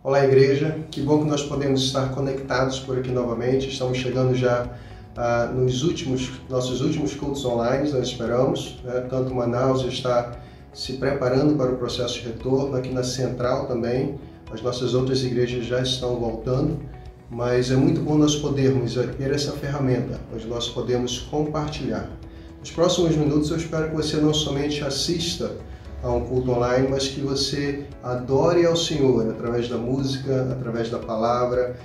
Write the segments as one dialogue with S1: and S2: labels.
S1: Olá, igreja. Que bom que nós podemos estar conectados por aqui novamente. Estamos chegando já nos nossos últimos cultos online, nós esperamos. Tanto Manaus já está se preparando para o processo de retorno, aqui na Central também. As nossas outras igrejas já estão voltando, mas é muito bom nós podermos ter essa ferramenta, onde nós podemos compartilhar. Nos próximos minutos eu espero que você não somente assista a um culto online, mas que você adore ao Senhor através da música, através da palavra,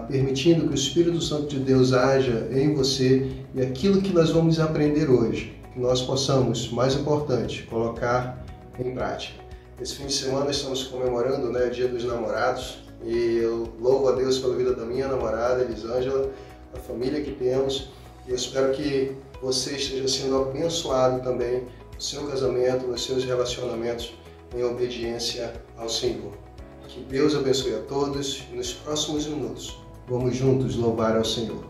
S1: permitindo que o Espírito Santo de Deus haja em você e aquilo que nós vamos aprender hoje, que nós possamos, mais importante, colocar em prática. Esse fim de semana estamos comemorando o Dia dos Namorados e eu louvo a Deus pela vida da minha namorada, Elisângela, a família que temos, e eu espero que você esteja sendo abençoado também no seu casamento, nos seus relacionamentos, em obediência ao Senhor. Que Deus abençoe a todos e nos próximos minutos vamos juntos louvar ao Senhor.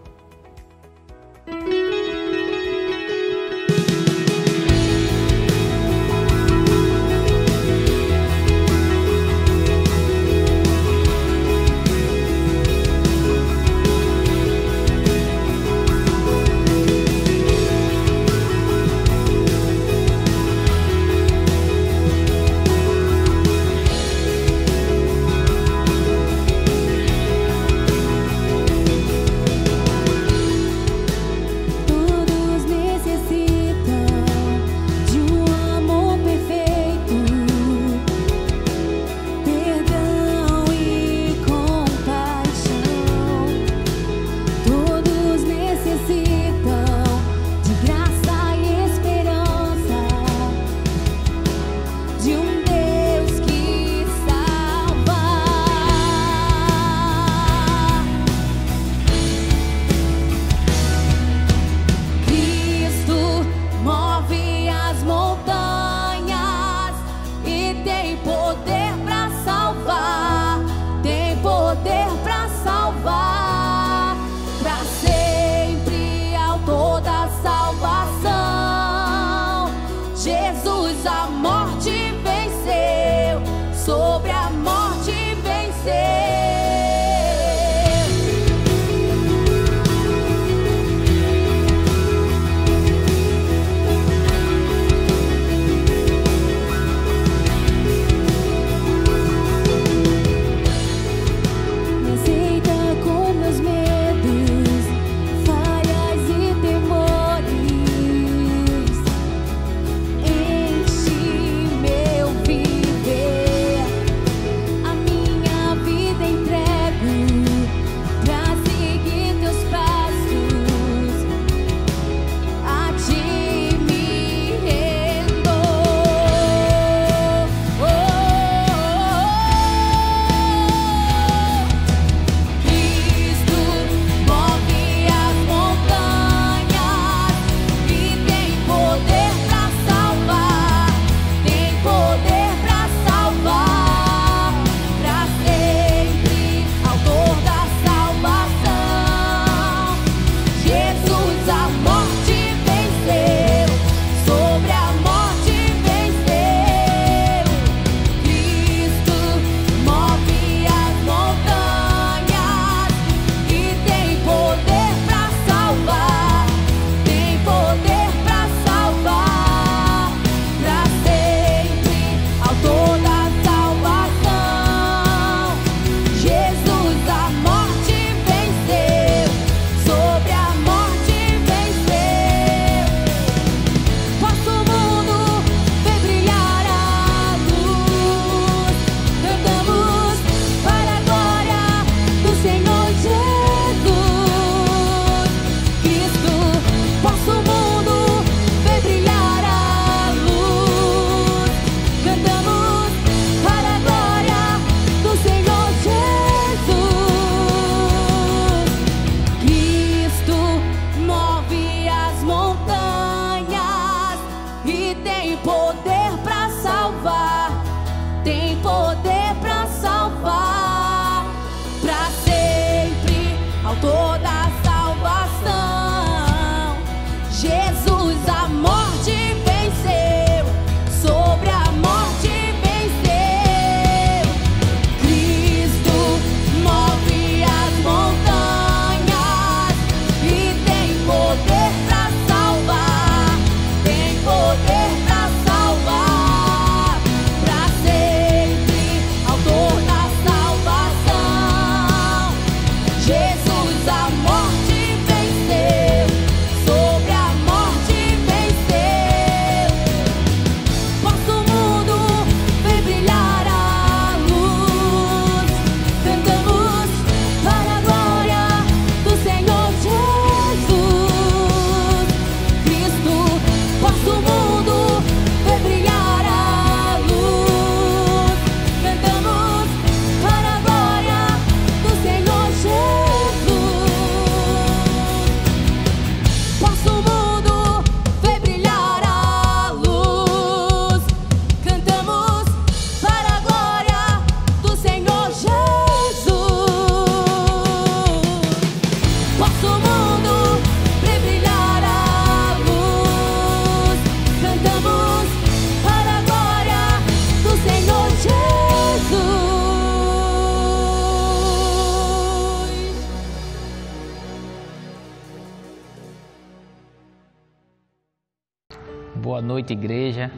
S2: noite, igreja.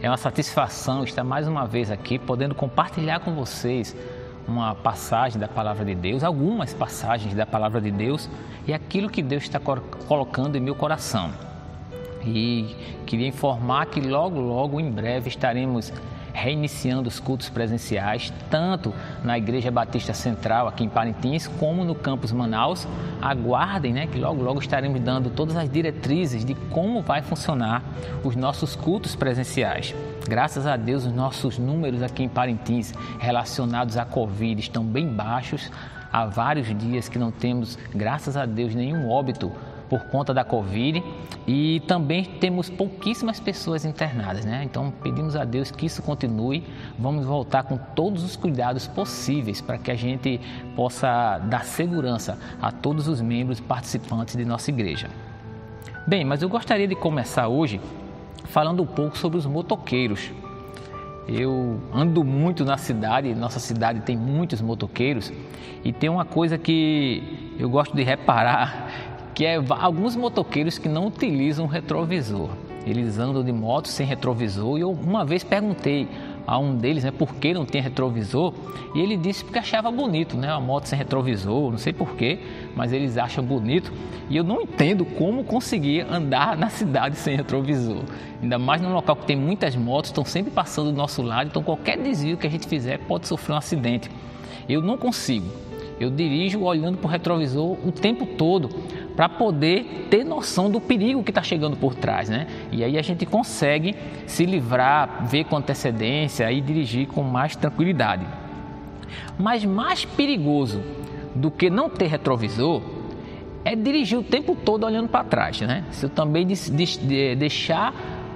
S2: É uma satisfação estar mais uma vez aqui, podendo compartilhar com vocês uma passagem da Palavra de Deus, algumas passagens da Palavra de Deus e aquilo que Deus está colocando em meu coração. E queria informar que logo em breve estaremos reiniciando os cultos presenciais, tanto na Igreja Batista Central aqui em Parintins, como no campus Manaus. Aguardem, que logo estaremos dando todas as diretrizes de como vai funcionar os nossos cultos presenciais. Graças a Deus, os nossos números aqui em Parintins relacionados à Covid estão bem baixos. Há vários dias que não temos, graças a Deus, nenhum óbito por conta da Covid, e também temos pouquíssimas pessoas internadas, Então pedimos a Deus que isso continue. Vamos voltar com todos os cuidados possíveis para que a gente possa dar segurança a todos os membros participantes de nossa igreja. Bem, mas eu gostaria de começar hoje falando um pouco sobre os motoqueiros. Eu ando muito na cidade, nossa cidade tem muitos motoqueiros, e tem uma coisa que eu gosto de reparar, que é alguns motoqueiros que não utilizam retrovisor. Eles andam de moto sem retrovisor, e eu uma vez perguntei a um deles por que não tem retrovisor, e ele disse porque achava bonito, uma moto sem retrovisor, não sei porquê, mas eles acham bonito, e eu não entendo como conseguir andar na cidade sem retrovisor, ainda mais num local que tem muitas motos, estão sempre passando do nosso lado, então qualquer desvio que a gente fizer pode sofrer um acidente. Eu não consigo, eu dirijo olhando para o retrovisor o tempo todo, para poder ter noção do perigo que está chegando por trás, E aí a gente consegue se livrar, ver com antecedência e dirigir com mais tranquilidade. Mas mais perigoso do que não ter retrovisor é dirigir o tempo todo olhando para trás, Se eu também deixar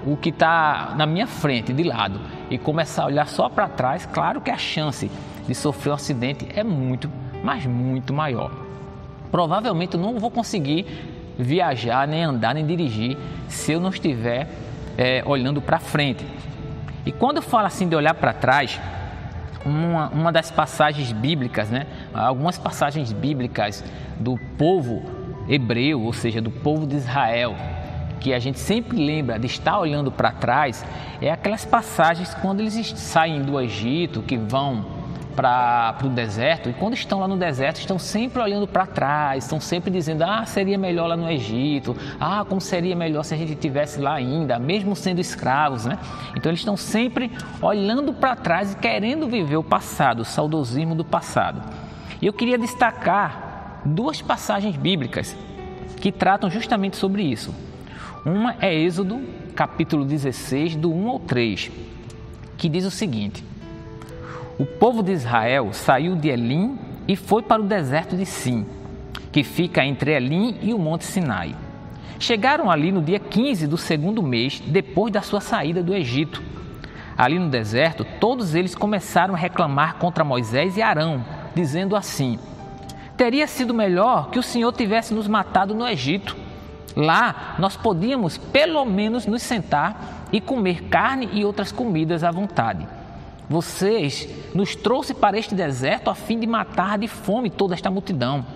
S2: o que está na minha frente de lado e começar a olhar só para trás, claro que a chance de sofrer um acidente é muito, mas muito maior. Provavelmente eu não vou conseguir viajar, nem andar, nem dirigir se eu não estiver olhando para frente. E quando eu falo assim de olhar para trás, uma das passagens bíblicas, algumas passagens bíblicas do povo hebreu, ou seja, do povo de Israel, que a gente sempre lembra de estar olhando para trás, é aquelas passagens quando eles saem do Egito, que vão para o deserto, e quando estão lá no deserto estão sempre olhando para trás, estão sempre dizendo, seria melhor lá no Egito, como seria melhor se a gente estivesse lá ainda, mesmo sendo escravos, Então eles estão sempre olhando para trás e querendo viver o passado, o saudosismo do passado. E eu queria destacar duas passagens bíblicas que tratam justamente sobre isso. Uma é Êxodo, capítulo 16, do 1 ao 3, que diz o seguinte: o povo de Israel saiu de Elim e foi para o deserto de Sim, que fica entre Elim e o Monte Sinai. Chegaram ali no dia 15 do segundo mês, depois da sua saída do Egito. Ali no deserto, todos eles começaram a reclamar contra Moisés e Arão, dizendo assim: teria sido melhor que o Senhor tivesse nos matado no Egito. Lá nós podíamos pelo menos nos sentar e comer carne e outras comidas à vontade. Vocês nos trouxe para este deserto a fim de matar de fome toda esta multidão.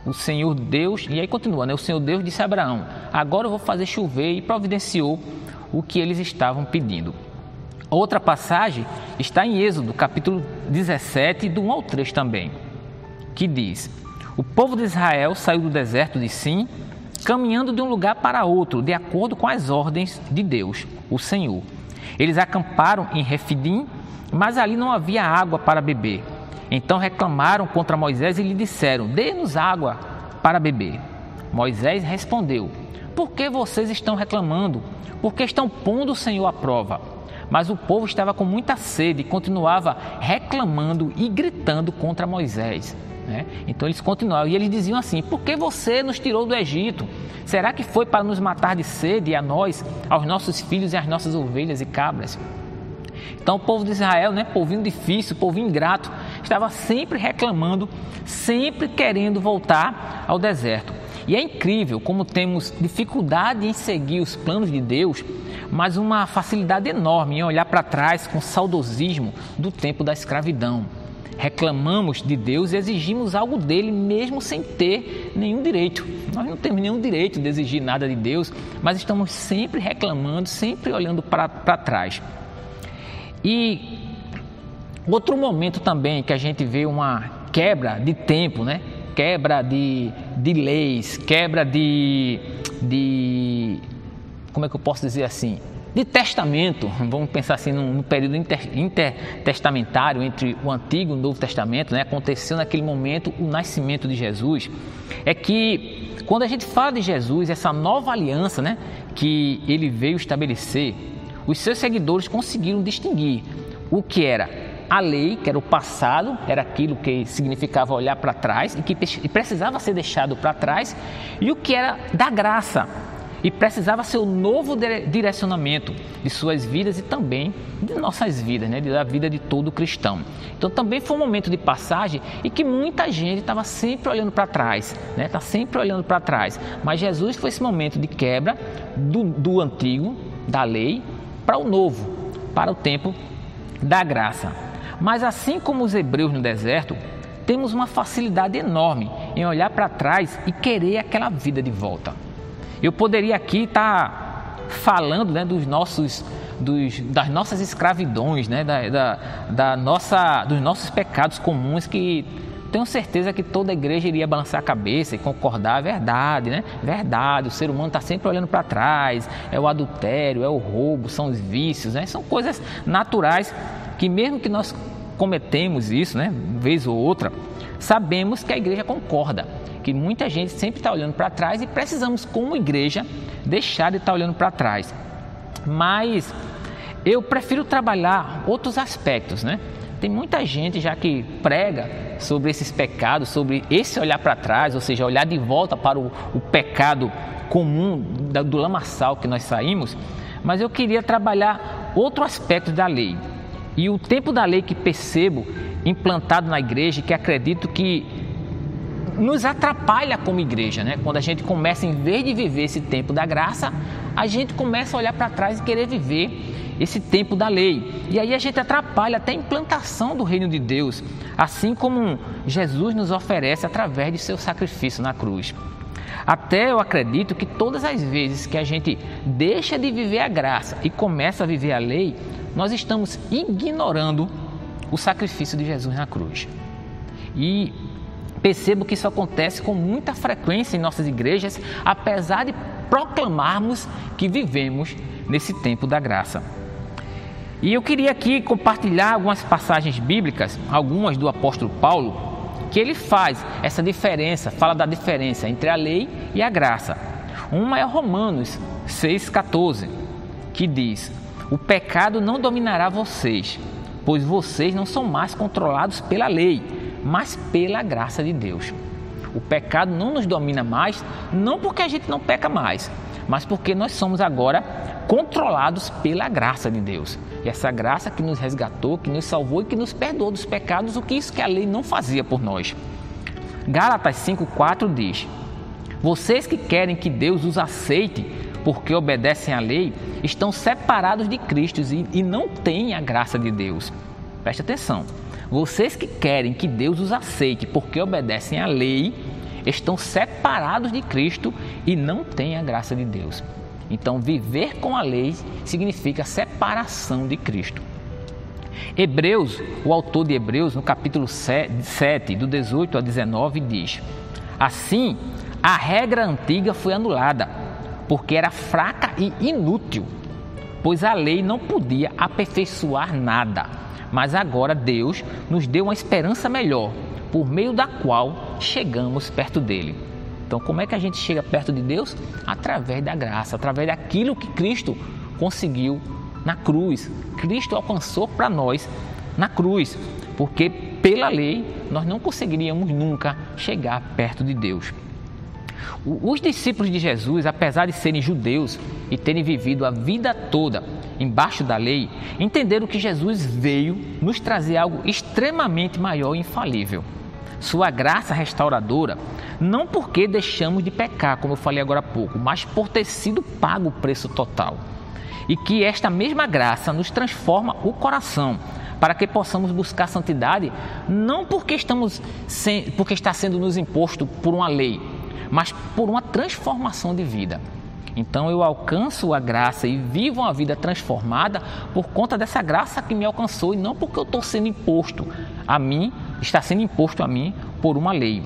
S2: O Senhor Deus, e aí continua, o Senhor Deus disse a Abraão: agora eu vou fazer chover, e providenciou o que eles estavam pedindo. Outra passagem está em Êxodo, capítulo 17, do 1 ao 3 também, que diz: o povo de Israel saiu do deserto de Sim, caminhando de um lugar para outro, de acordo com as ordens de Deus, o Senhor. Eles acamparam em Refidim, mas ali não havia água para beber. Então reclamaram contra Moisés e lhe disseram: dê-nos água para beber. Moisés respondeu: por que vocês estão reclamando? Porque estão pondo o Senhor à prova. Mas o povo estava com muita sede e continuava reclamando e gritando contra Moisés. Então eles continuavam e eles diziam assim: por que você nos tirou do Egito? Será que foi para nos matar de sede, a nós, aos nossos filhos e às nossas ovelhas e cabras? Então o povo de Israel, povinho difícil, povinho ingrato, estava sempre reclamando, sempre querendo voltar ao deserto. E é incrível como temos dificuldade em seguir os planos de Deus, mas uma facilidade enorme em olhar para trás com saudosismo do tempo da escravidão. reclamamos de Deus e exigimos algo dele mesmo sem ter nenhum direito. Nós não temos nenhum direito de exigir nada de Deus, mas estamos sempre reclamando, sempre olhando para trás. E outro momento também que a gente vê uma quebra de tempo, né? Quebra de leis, quebra de como é que eu posso dizer assim? De testamento, vamos pensar assim, no período intertestamentário entre o Antigo e o Novo Testamento, né? Aconteceu naquele momento o nascimento de Jesus. É que quando a gente fala de Jesus, essa nova aliança, né, que ele veio estabelecer, os seus seguidores conseguiram distinguir o que era a lei, que era o passado, era aquilo que significava olhar para trás e que precisava ser deixado para trás, e o que era da graça, e precisava ser o novo direcionamento de suas vidas e também de nossas vidas, né? Da vida de todo cristão. Então também foi um momento de passagem e que muita gente estava sempre olhando para trás, né? Está sempre olhando para trás. Mas Jesus foi esse momento de quebra do antigo, da lei, para o novo, para o tempo da graça. Mas assim como os hebreus no deserto, temos uma facilidade enorme em olhar para trás e querer aquela vida de volta. Eu poderia aqui estar falando, né, das nossas escravidões, né, dos nossos pecados comuns, que tenho certeza que toda a igreja iria balançar a cabeça e concordar. É verdade, né? Verdade, o ser humano está sempre olhando para trás, é o adultério, é o roubo, são os vícios, né? São coisas naturais que mesmo que nós cometemos isso, né, vez ou outra, sabemos que a igreja concorda, que muita gente sempre está olhando para trás e precisamos, como igreja, deixar de estar olhando para trás. Mas eu prefiro trabalhar outros aspectos, né? Tem muita gente já que prega sobre esses pecados, sobre esse olhar para trás, ou seja, olhar de volta para o pecado comum do lamaçal que nós saímos, mas eu queria trabalhar outro aspecto da lei. E o tempo da lei que percebo implantado na igreja, que acredito que nos atrapalha como igreja, né? Quando a gente começa, em vez de viver esse tempo da graça, a gente começa a olhar para trás e querer viver esse tempo da lei. E aí a gente atrapalha até a implantação do reino de Deus, assim como Jesus nos oferece através de seu sacrifício na cruz. Até eu acredito que todas as vezes que a gente deixa de viver a graça e começa a viver a lei, nós estamos ignorando o sacrifício de Jesus na cruz. E percebo que isso acontece com muita frequência em nossas igrejas, apesar de proclamarmos que vivemos nesse tempo da graça. E eu queria aqui compartilhar algumas passagens bíblicas, algumas do apóstolo Paulo, que ele faz essa diferença, fala da diferença entre a lei e a graça. Uma é Romanos 6,14, que diz: o pecado não dominará vocês, pois vocês não são mais controlados pela lei, mas pela graça de Deus. O pecado não nos domina mais, não porque a gente não peca mais, mas porque nós somos agora controlados pela graça de Deus. E essa graça que nos resgatou, que nos salvou e que nos perdoou dos pecados, o que isso que a lei não fazia por nós. Gálatas 5,4 diz: vocês que querem que Deus os aceite porque obedecem à lei, estão separados de Cristo e não têm a graça de Deus. Preste atenção. Vocês que querem que Deus os aceite porque obedecem à lei, estão separados de Cristo e não têm a graça de Deus. Então, viver com a lei significa separação de Cristo. Hebreus, o autor de Hebreus, no capítulo 7, do 18 a 19, diz: assim, a regra antiga foi anulada, porque era fraca e inútil, pois a lei não podia aperfeiçoar nada. Mas agora Deus nos deu uma esperança melhor, por meio da qual chegamos perto dele. Então, como é que a gente chega perto de Deus? Através da graça, através daquilo que Cristo conseguiu na cruz. Cristo alcançou para nós na cruz, porque pela lei nós não conseguiríamos nunca chegar perto de Deus. Os discípulos de Jesus, apesar de serem judeus e terem vivido a vida toda embaixo da lei, entenderam que Jesus veio nos trazer algo extremamente maior e infalível. Sua graça restauradora, não porque deixamos de pecar, como eu falei agora há pouco, mas por ter sido pago o preço total. E que esta mesma graça nos transforma o coração, para que possamos buscar santidade, não porque está sendo nos imposto por uma lei, mas por uma transformação de vida. Então eu alcanço a graça e vivo uma vida transformada por conta dessa graça que me alcançou e não porque eu estou sendo imposto a mim, está sendo imposto a mim por uma lei.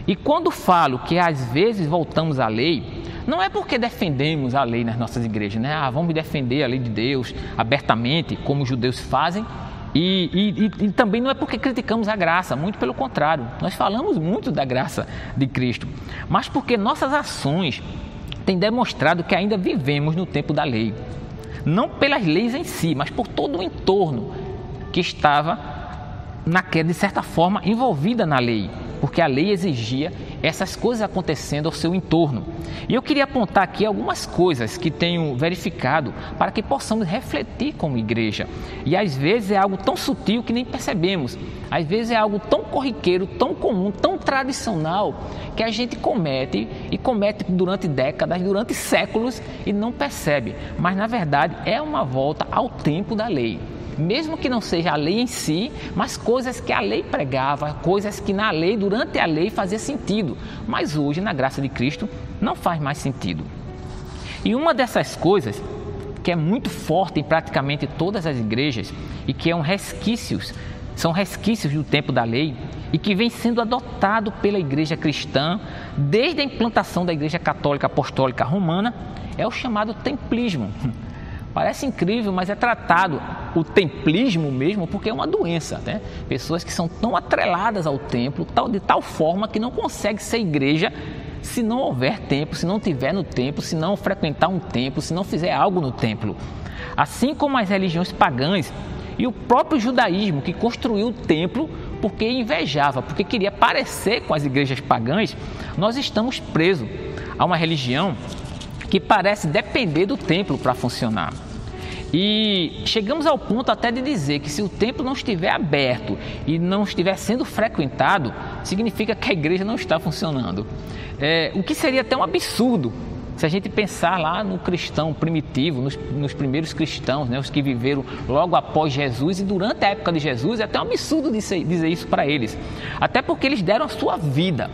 S2: E quando falo que às vezes voltamos à lei, não é porque defendemos a lei nas nossas igrejas, né? Vamos defender a lei de Deus abertamente, como os judeus fazem, e também não é porque criticamos a graça, muito pelo contrário, nós falamos muito da graça de Cristo, mas porque nossas ações têm demonstrado que ainda vivemos no tempo da lei, não pelas leis em si, mas por todo o entorno que estava, de certa forma, envolvida na lei, porque a lei exigia essas coisas acontecendo ao seu entorno. E eu queria apontar aqui algumas coisas que tenho verificado para que possamos refletir como igreja. E às vezes é algo tão sutil que nem percebemos. Às vezes é algo tão corriqueiro, tão comum, tão tradicional, que a gente comete durante décadas, durante séculos e não percebe. Mas na verdade é uma volta ao tempo da lei. Mesmo que não seja a lei em si, mas coisas que a lei pregava, coisas que na lei, durante a lei, fazia sentido, mas hoje, na graça de Cristo, não faz mais sentido. E uma dessas coisas, que é muito forte em praticamente todas as igrejas, e que são resquícios do tempo da lei, e que vem sendo adotado pela igreja cristã, desde a implantação da igreja católica apostólica romana, é o chamado templismo. Parece incrível, mas é tratado o templismo mesmo porque é uma doença, né? Pessoas que são tão atreladas ao templo, de tal forma que não consegue ser igreja se não houver templo, se não tiver no templo, se não frequentar um templo, se não fizer algo no templo. Assim como as religiões pagãs e o próprio judaísmo que construiu o templo porque invejava, porque queria parecer com as igrejas pagãs, nós estamos presos a uma religião que parece depender do templo para funcionar. E chegamos ao ponto até de dizer que se o templo não estiver aberto e não estiver sendo frequentado, significa que a igreja não está funcionando. O que seria até um absurdo se a gente pensar lá no cristão primitivo, nos primeiros cristãos, né, os que viveram logo após Jesus e durante a época de Jesus, é até um absurdo dizer isso para eles. Até porque eles deram a sua vida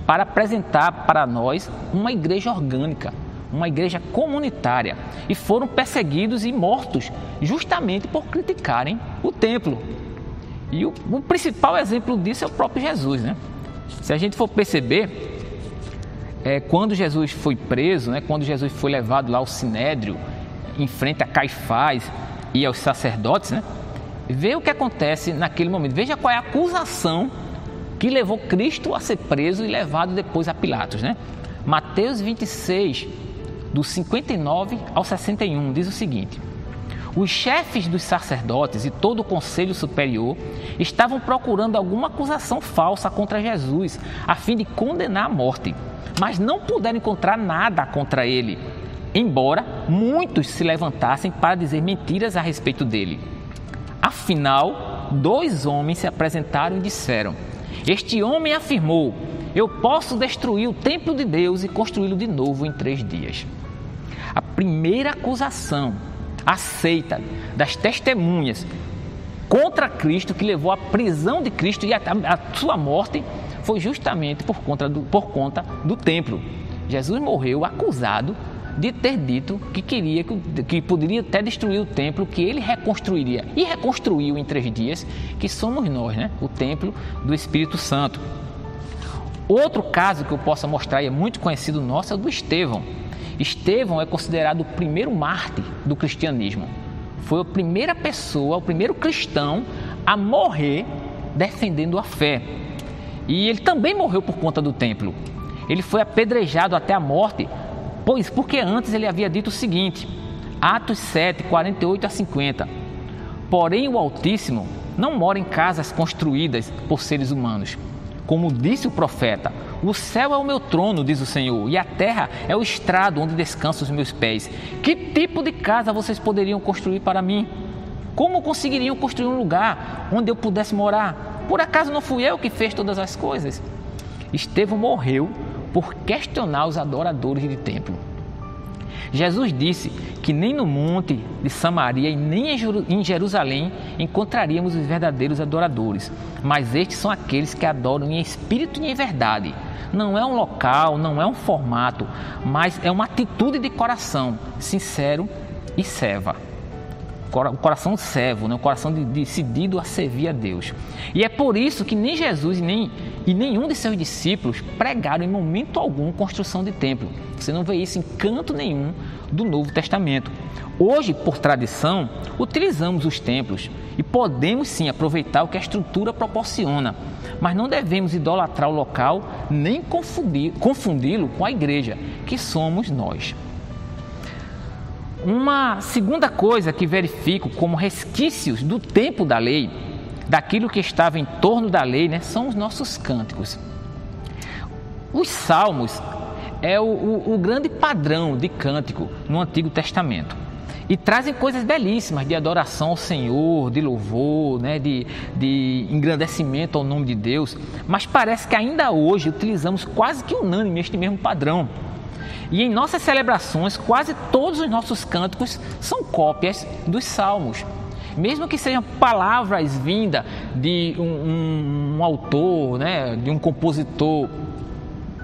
S2: para apresentar para nós uma igreja orgânica, uma igreja comunitária, e foram perseguidos e mortos justamente por criticarem o templo. E o principal exemplo disso é o próprio Jesus, né? Se a gente for perceber, quando Jesus foi preso, né, quando Jesus foi levado lá ao Sinédrio, em frente a Caifás e aos sacerdotes, né, vê o que acontece naquele momento. Veja qual é a acusação que levou Cristo a ser preso e levado depois a Pilatos, né? Mateus 26, do 59 ao 61, diz o seguinte: os chefes dos sacerdotes e todo o conselho superior estavam procurando alguma acusação falsa contra Jesus, a fim de condenar à morte, mas não puderam encontrar nada contra ele, embora muitos se levantassem para dizer mentiras a respeito dele. Afinal, 2 homens se apresentaram e disseram: este homem afirmou, eu posso destruir o templo de Deus e construí-lo de novo em 3 dias. A primeira acusação aceita das testemunhas contra Cristo, que levou à prisão de Cristo e à sua morte, foi justamente por conta do templo. Jesus morreu acusado de ter dito que poderia até destruir o templo, que ele reconstruiria, e reconstruiu em 3 dias, que somos nós, né? O templo do Espírito Santo. Outro caso que eu possa mostrar, e é muito conhecido nosso, é o do Estevão. Estevão é considerado o primeiro mártir do cristianismo. Foi a primeira pessoa, o primeiro cristão a morrer defendendo a fé. E ele também morreu por conta do templo. Ele foi apedrejado até a morte, porque antes ele havia dito o seguinte, Atos 7, 48 a 50. Porém o Altíssimo não mora em casas construídas por seres humanos. Como disse o profeta, o céu é o meu trono, diz o Senhor, e a terra é o estrado onde descansam os meus pés. Que tipo de casa vocês poderiam construir para mim? Como conseguiriam construir um lugar onde eu pudesse morar? Por acaso não fui eu que fez todas as coisas? Estevão morreu por questionar os adoradores de templo. Jesus disse que nem no monte de Samaria e nem em Jerusalém encontraríamos os verdadeiros adoradores. Mas estes são aqueles que adoram em espírito e em verdade. Não é um local, não é um formato, mas é uma atitude de coração, sincero e serva. O coração servo, né? O coração decidido a servir a Deus. E é por isso que nem Jesus e nenhum de seus discípulos pregaram em momento algum construção de templo. Você não vê isso em canto nenhum do Novo Testamento. Hoje, por tradição, utilizamos os templos e podemos sim aproveitar o que a estrutura proporciona, mas não devemos idolatrar o local nem confundi-lo com a igreja, que somos nós. Uma segunda coisa que verifico como resquícios do tempo da lei, daquilo que estava em torno da lei, né, são os nossos cânticos. Os salmos é o grande padrão de cântico no Antigo Testamento e trazem coisas belíssimas de adoração ao Senhor, de louvor, né, de engrandecimento ao nome de Deus, mas parece que ainda hoje utilizamos quase que unânime este mesmo padrão. E em nossas celebrações, quase todos os nossos cânticos são cópias dos salmos. Mesmo que sejam palavras vindas de um autor, né, de um compositor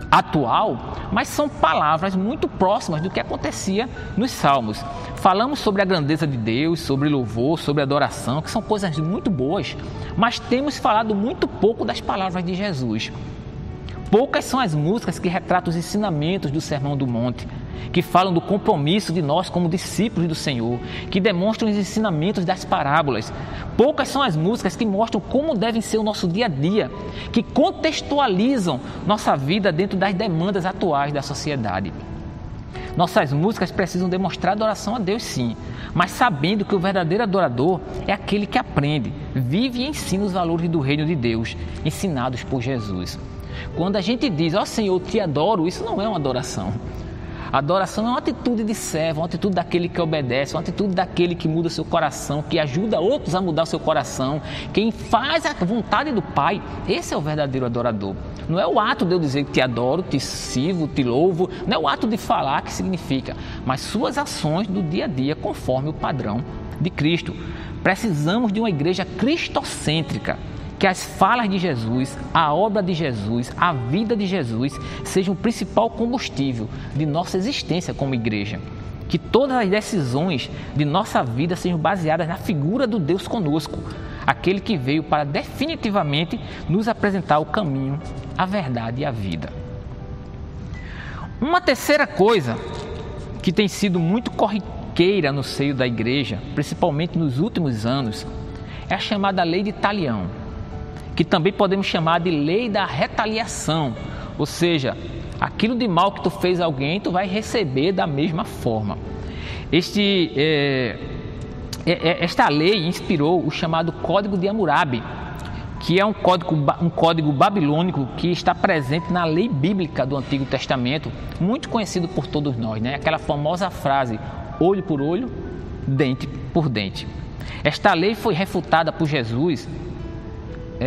S2: atual, mas são palavras muito próximas do que acontecia nos salmos. Falamos sobre a grandeza de Deus, sobre louvor, sobre adoração, que são coisas muito boas, mas temos falado muito pouco das palavras de Jesus. Poucas são as músicas que retratam os ensinamentos do Sermão do Monte, que falam do compromisso de nós como discípulos do Senhor, que demonstram os ensinamentos das parábolas. Poucas são as músicas que mostram como devem ser o nosso dia a dia, que contextualizam nossa vida dentro das demandas atuais da sociedade. Nossas músicas precisam demonstrar adoração a Deus, sim, mas sabendo que o verdadeiro adorador é aquele que aprende, vive e ensina os valores do reino de Deus, ensinados por Jesus. Quando a gente diz, ó Senhor, te adoro, isso não é uma adoração. Adoração é uma atitude de servo, uma atitude daquele que obedece, uma atitude daquele que muda seu coração, que ajuda outros a mudar o seu coração, quem faz a vontade do Pai. Esse é o verdadeiro adorador. Não é o ato de eu dizer que te adoro, te sirvo, te louvo, não é o ato de falar que significa, mas suas ações do dia a dia conforme o padrão de Cristo. Precisamos de uma igreja cristocêntrica, que as falas de Jesus, a obra de Jesus, a vida de Jesus sejam o principal combustível de nossa existência como igreja. Que todas as decisões de nossa vida sejam baseadas na figura do Deus conosco, aquele que veio para definitivamente nos apresentar o caminho, a verdade e a vida. Uma terceira coisa que tem sido muito corriqueira no seio da igreja, principalmente nos últimos anos, é a chamada lei de Talião, que também podemos chamar de lei da retaliação, ou seja, aquilo de mal que tu fez a alguém, tu vai receber da mesma forma. Esta lei inspirou o chamado Código de Hammurabi, que é um código babilônico que está presente na lei bíblica do Antigo Testamento, muito conhecido por todos nós, né? Aquela famosa frase, olho por olho, dente por dente. Esta lei foi refutada por Jesus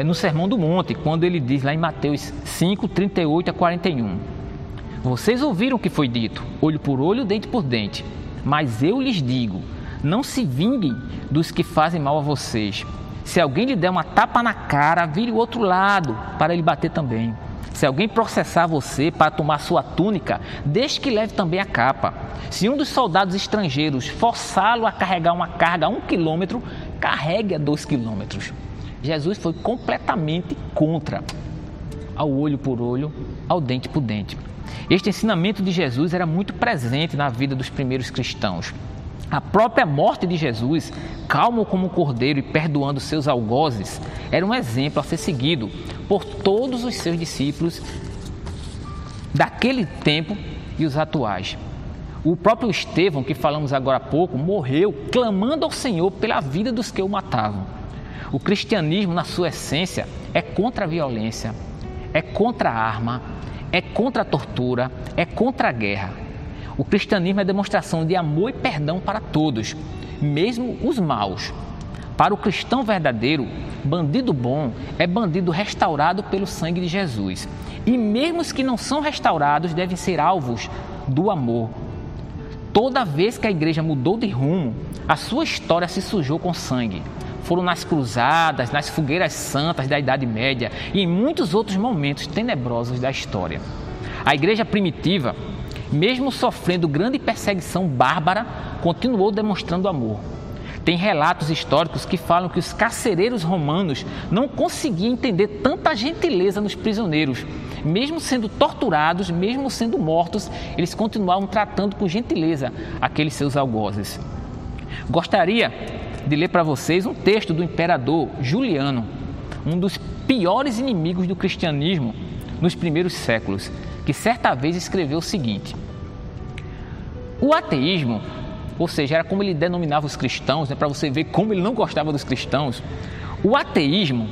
S2: no Sermão do Monte, quando ele diz lá em Mateus 5, 38 a 41. Vocês ouviram o que foi dito, olho por olho, dente por dente. Mas eu lhes digo, não se vinguem dos que fazem mal a vocês. Se alguém lhe der uma tapa na cara, vire o outro lado para ele bater também. Se alguém processar você para tomar sua túnica, deixe que leve também a capa. Se um dos soldados estrangeiros forçá-lo a carregar uma carga a 1 quilômetro, carregue a 2 quilômetros. Jesus foi completamente contra ao olho por olho, ao dente por dente. Este ensinamento de Jesus era muito presente na vida dos primeiros cristãos. A própria morte de Jesus, calmo como um cordeiro e perdoando seus algozes, era um exemplo a ser seguido por todos os seus discípulos daquele tempo e os atuais. O próprio Estevão, que falamos agora há pouco, morreu clamando ao Senhor pela vida dos que o matavam. O cristianismo, na sua essência, é contra a violência, é contra a arma, é contra a tortura, é contra a guerra. O cristianismo é demonstração de amor e perdão para todos, mesmo os maus. Para o cristão verdadeiro, bandido bom é bandido restaurado pelo sangue de Jesus. E mesmo os que não são restaurados devem ser alvos do amor. Toda vez que a igreja mudou de rumo, a sua história se sujou com sangue. foram nas cruzadas, nas fogueiras santas da Idade Média e em muitos outros momentos tenebrosos da história. A igreja primitiva, mesmo sofrendo grande perseguição bárbara, continuou demonstrando amor. Tem relatos históricos que falam que os carcereiros romanos não conseguiam entender tanta gentileza nos prisioneiros. Mesmo sendo torturados, mesmo sendo mortos, eles continuavam tratando com gentileza aqueles seus algozes. Gostaria de ler para vocês um texto do imperador Juliano, um dos piores inimigos do cristianismo nos primeiros séculos, que certa vez escreveu o seguinte: o ateísmo, ou seja, era como ele denominava os cristãos, para você ver como ele não gostava dos cristãos, o ateísmo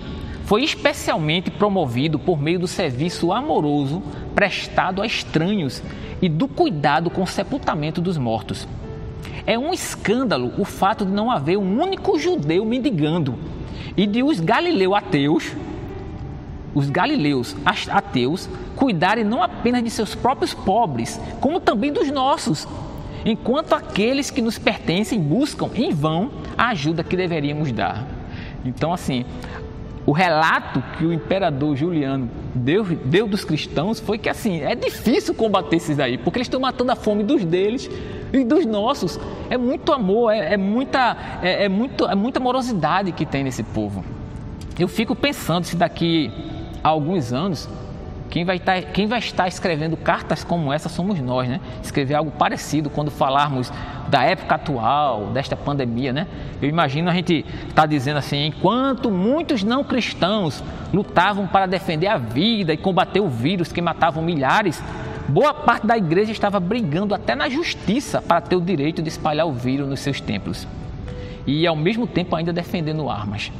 S2: foi especialmente promovido por meio do serviço amoroso prestado a estranhos e do cuidado com o sepultamento dos mortos. É um escândalo o fato de não haver um único judeu mendigando e de os galileus ateus cuidarem não apenas de seus próprios pobres, como também dos nossos, enquanto aqueles que nos pertencem buscam em vão a ajuda que deveríamos dar. Então, assim, o relato que o imperador Juliano deu dos cristãos foi que, assim, é difícil combater esses daí, porque eles estão matando a fome dos deles e dos nossos. É muito amor, é muita amorosidade que tem nesse povo. Eu fico pensando se daqui a alguns anos quem vai estar escrevendo cartas como essa somos nós, né? Escrever algo parecido quando falarmos da época atual, desta pandemia, né? Eu imagino a gente estar dizendo assim: enquanto muitos não cristãos lutavam para defender a vida e combater o vírus que matava milhares, boa parte da igreja estava brigando até na justiça para ter o direito de espalhar o vírus nos seus templos e ao mesmo tempo ainda defendendo armas.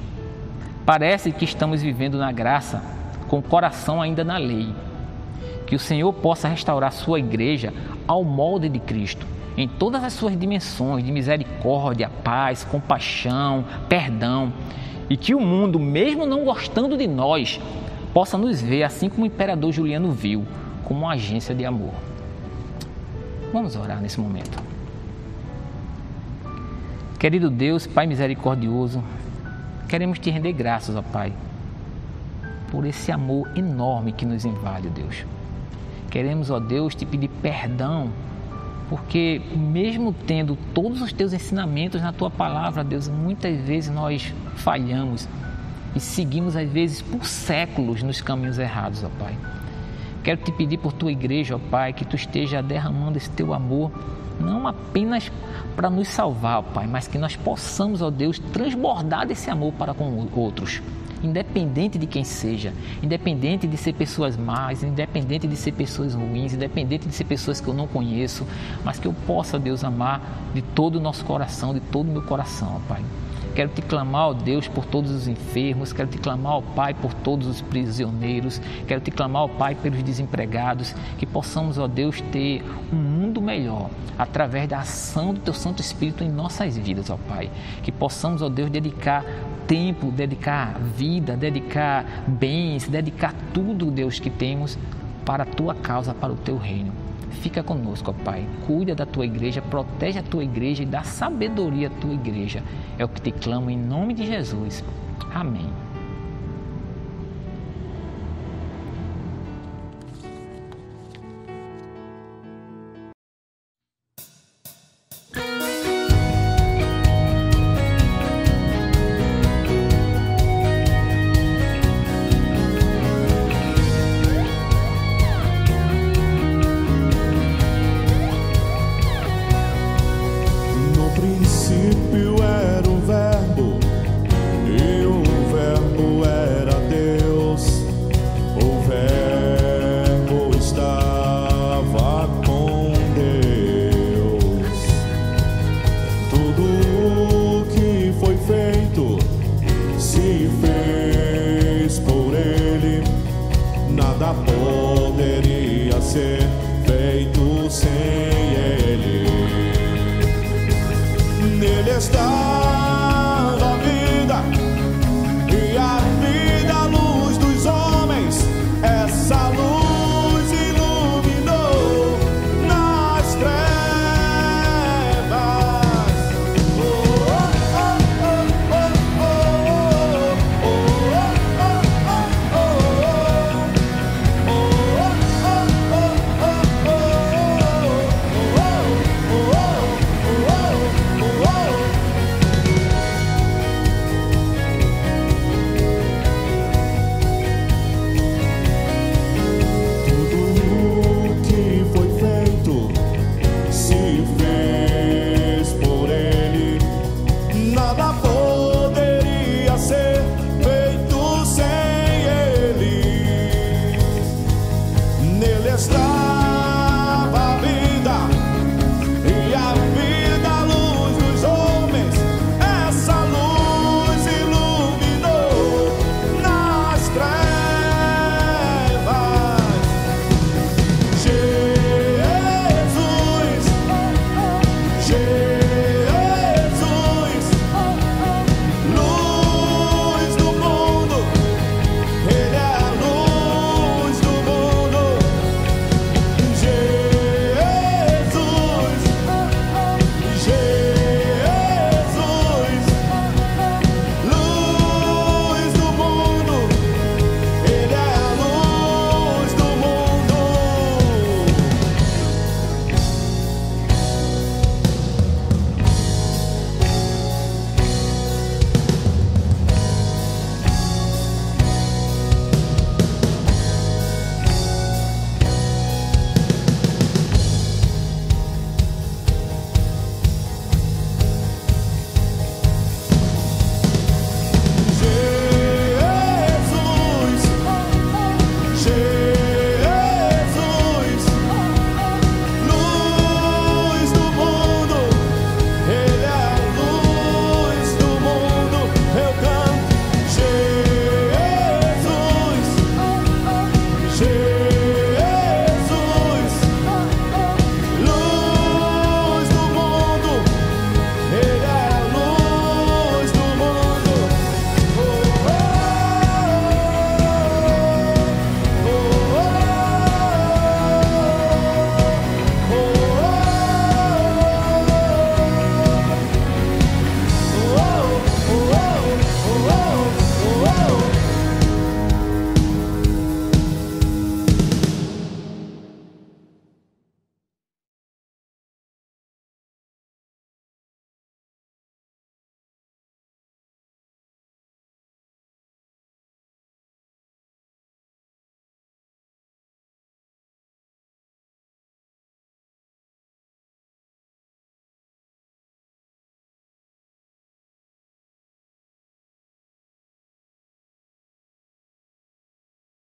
S2: Parece que estamos vivendo na graça com o coração ainda na lei. Que o Senhor possa restaurar sua igreja ao molde de Cristo, em todas as suas dimensões de misericórdia, paz, compaixão, perdão, e que o mundo, mesmo não gostando de nós, possa nos ver, assim como o imperador Juliano viu, como uma agência de amor. Vamos orar nesse momento. Querido Deus, Pai misericordioso, queremos te render graças, ó Pai, por esse amor enorme que nos invade, Deus. Queremos, ó Deus, te pedir perdão, porque mesmo tendo todos os teus ensinamentos na tua palavra, Deus, muitas vezes nós falhamos e seguimos, às vezes, por séculos nos caminhos errados, ó Pai. Quero te pedir por tua igreja, ó Pai, que tu esteja derramando esse teu amor, não apenas para nos salvar, ó Pai, mas que nós possamos, ó Deus, transbordar desse amor para com outros. Independente de quem seja, independente de ser pessoas más, independente de ser pessoas ruins, independente de ser pessoas que eu não conheço, mas que eu possa, Deus, amar de todo o nosso coração, de todo o meu coração, ó Pai. Quero te clamar, ó Deus, por todos os enfermos, quero te clamar, ó Pai, por todos os prisioneiros, quero te clamar, ó Pai, pelos desempregados, que possamos, ó Deus, ter um mundo melhor através da ação do Teu Santo Espírito em nossas vidas, ó Pai. Que possamos, ó Deus, dedicar tempo, dedicar vida, dedicar bens, dedicar tudo, Deus, que temos para a Tua causa, para o Teu reino. Fica conosco, ó Pai. Cuida da Tua igreja, protege a Tua igreja e dá sabedoria à Tua igreja. É o que te clamo em nome de Jesus. Amém.
S3: Nada poderia ser feito sem Ele. Nele está